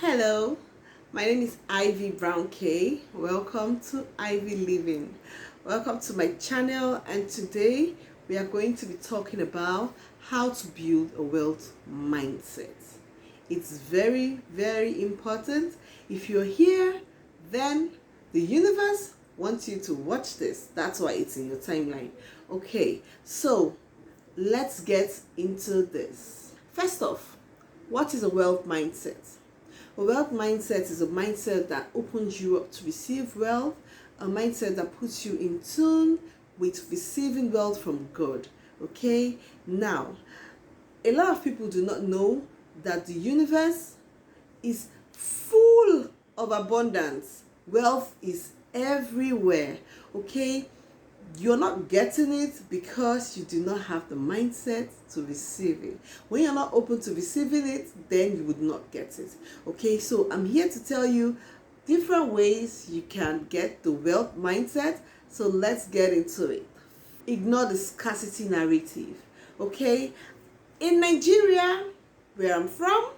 Hello, my name is Ivy Brown K. Welcome to Ivy Living. Welcome to my channel, and today we are going to be talking about how to build a wealth mindset. It's very, very important. If you're here, then the universe wants you to watch this. That's why it's in your timeline. Okay, so let's get into this. First off, what is a wealth mindset? A wealth mindset is a mindset that opens you up to receive wealth, a mindset that puts you in tune with receiving wealth from God. Okay, now a lot of people do not know that the universe is full of abundance. Wealth is everywhere. Okay, you're not getting it because you do not have the mindset to receive it. When you're not open to receiving it, then you would not get it. Okay, so I'm here to tell you different ways you can get the wealth mindset. So let's get into it. Ignore the scarcity narrative. Okay, in Nigeria, where I'm from,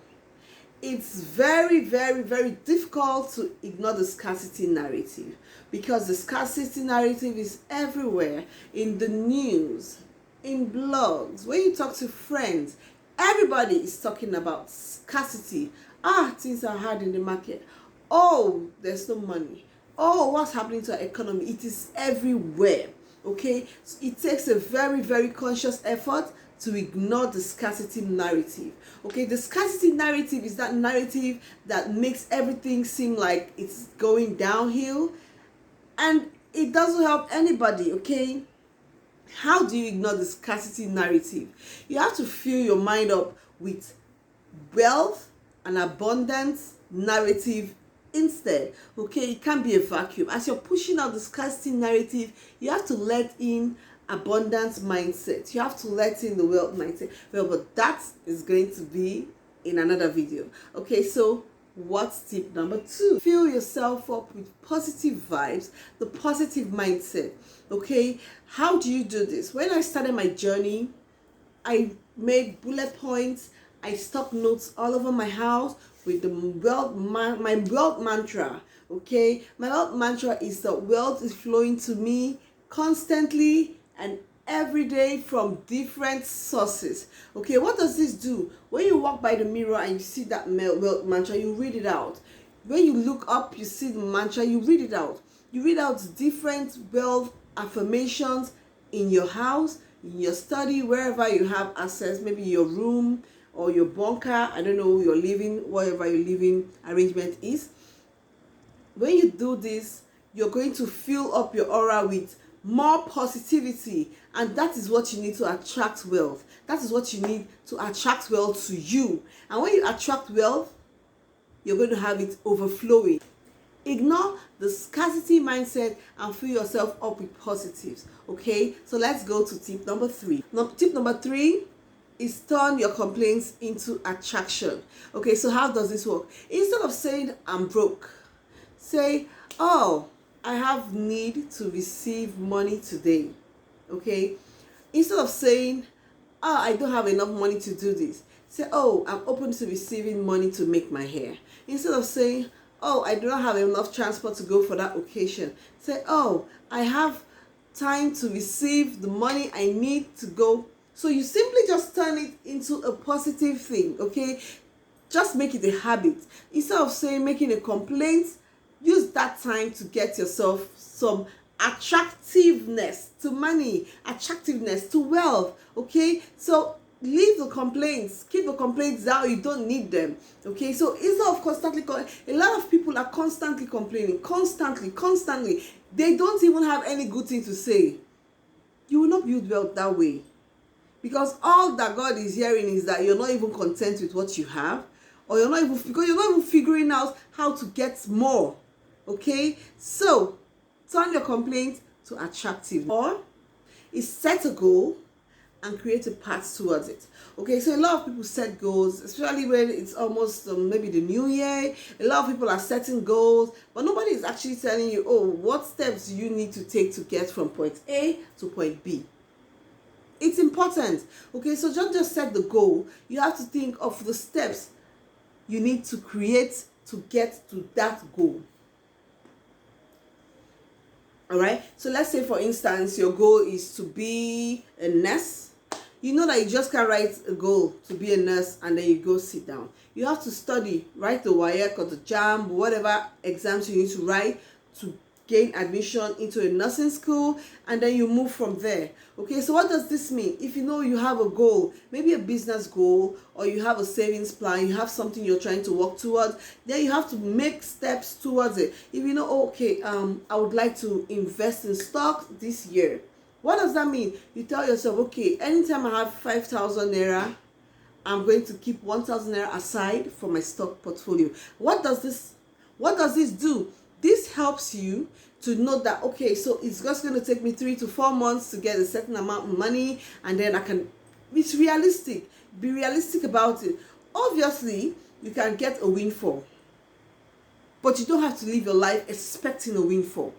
it's very, very, very difficult to ignore the scarcity narrative, because the scarcity narrative is everywhere, in the news, in blogs, when you talk to friends, everybody is talking about scarcity. Things are hard in the market. Oh, there's no money. Oh, what's happening to our economy? It is everywhere. Okay, so it takes a very, very conscious effort to ignore the scarcity narrative. Okay, the scarcity narrative is that narrative that makes everything seem like it's going downhill, and it doesn't help anybody. Okay, how do you ignore the scarcity narrative? You have to fill your mind up with wealth and abundance narrative instead. Okay, it can't be a vacuum. As you're pushing out the scarcity narrative, you have to let in abundance mindset. You have to let in the wealth mindset. Well, but that is going to be in another video. Okay, so what's tip number 2? Fill yourself up with positive vibes, the positive mindset. Okay, how do you do this? When I started my journey, I made bullet points. I stuck notes all over my house with the my wealth mantra. Okay, my wealth mantra is that wealth is flowing to me constantly and every day from different sources. Okay, what does this do? When you walk by the mirror and you see that wealth mantra, you read it out. When you look up, you see the mantra, you read it out. You read out different wealth affirmations in your house, in your study, wherever you have access, maybe your room or your bunker, I don't know, your living, whatever your living arrangement is. When you do this, you're going to fill up your aura with more positivity, and that is what you need to attract wealth. That is what you need to attract wealth to you. And when you attract wealth, you're going to have it overflowing. Ignore the scarcity mindset and fill yourself up with positives. Okay, so let's go to tip number 3. Tip number 3 is turn your complaints into attraction. Okay, so how does this work? Instead of saying I'm broke, say, oh, I have need to receive money today. Okay, instead of saying, oh, I don't have enough money to do this, say, oh, I'm open to receiving money to make my hair. Instead of saying, oh, I do not have enough transport to go for that occasion, say, oh, I have time to receive the money I need to go. So you simply just turn it into a positive thing. Okay, just make it a habit. Instead of saying, making a complaint, use that time to get yourself some attractiveness to money, attractiveness to wealth. Okay, so leave the complaints, keep the complaints down. You don't need them. Okay, so instead of constantly a lot of people are constantly complaining, constantly. They don't even have any good thing to say. You will not build wealth that way, because all that God is hearing is that you're not even content with what you have, or you're not even figuring out how to get more. Okay, so turn your complaint to attractive, or is set a goal and create a path towards it. Okay, so a lot of people set goals, especially when it's almost maybe the new year. A lot of people are setting goals, but nobody is actually telling you, oh, what steps do you need to take to get from point A to point B. It's important. Okay, so don't just set the goal. You have to think of the steps you need to create to get to that goal. All right, so let's say for instance your goal is to be a nurse. You know that you just can't write a goal to be a nurse and then you go sit down. You have to study, write the WAEC or the JAMB, whatever exams you need to write to gain admission into a nursing school, and then you move from there. Okay, so what does this mean? If you know you have a goal, maybe a business goal, or you have a savings plan, you have something you're trying to work towards, then you have to make steps towards it. If you know, okay, I would like to invest in stocks this year. What does that mean? You tell yourself, okay, anytime I have 5,000 naira, I'm going to keep 1,000 naira aside for my stock portfolio. What does this do? This helps you to know that, okay, so it's just going to take me 3 to 4 months to get a certain amount of money, and then I can, it's realistic. Be realistic about it. Obviously, you can get a windfall, but you don't have to live your life expecting a windfall.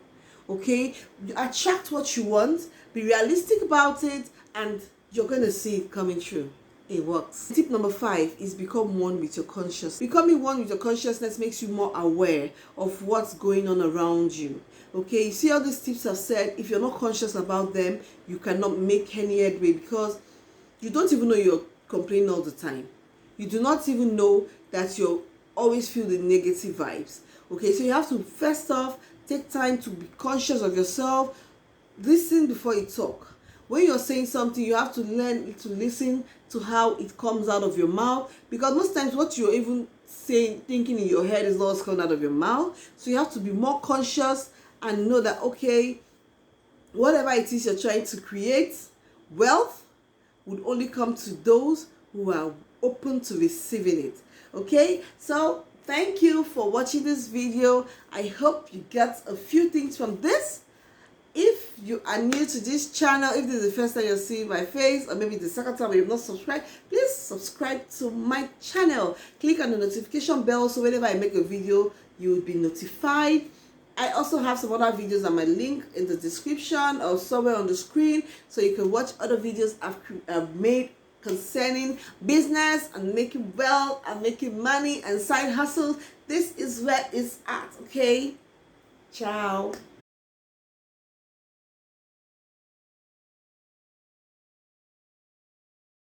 Okay, attract what you want, be realistic about it, and you're going to see it coming true. It works. Tip number 5 is become one with your consciousness. Becoming one with your consciousness makes you more aware of what's going on around you. Okay, you see all these tips I've said, if you're not conscious about them, you cannot make any headway, because you don't even know you're complaining all the time. You do not even know that you always feel the negative vibes. Okay, so you have to first off take time to be conscious of yourself. Listen before you talk. When you're saying something, you have to learn to listen to how it comes out of your mouth, because most times what you're even saying, thinking in your head is not what's coming out of your mouth. So you have to be more conscious and know that, okay, whatever it is you're trying to create, wealth would only come to those who are open to receiving it. Okay, so thank you for watching this video. I hope you get a few things from this. If you are new to this channel, if this is the first time you're seeing my face, or maybe the second time you've not subscribed, please subscribe to my channel. Click on the notification bell so whenever I make a video, you will be notified. I also have some other videos on my link in the description or somewhere on the screen, so you can watch other videos I've made concerning business and making wealth and making money and side hustles. This is where it's at. Okay, ciao.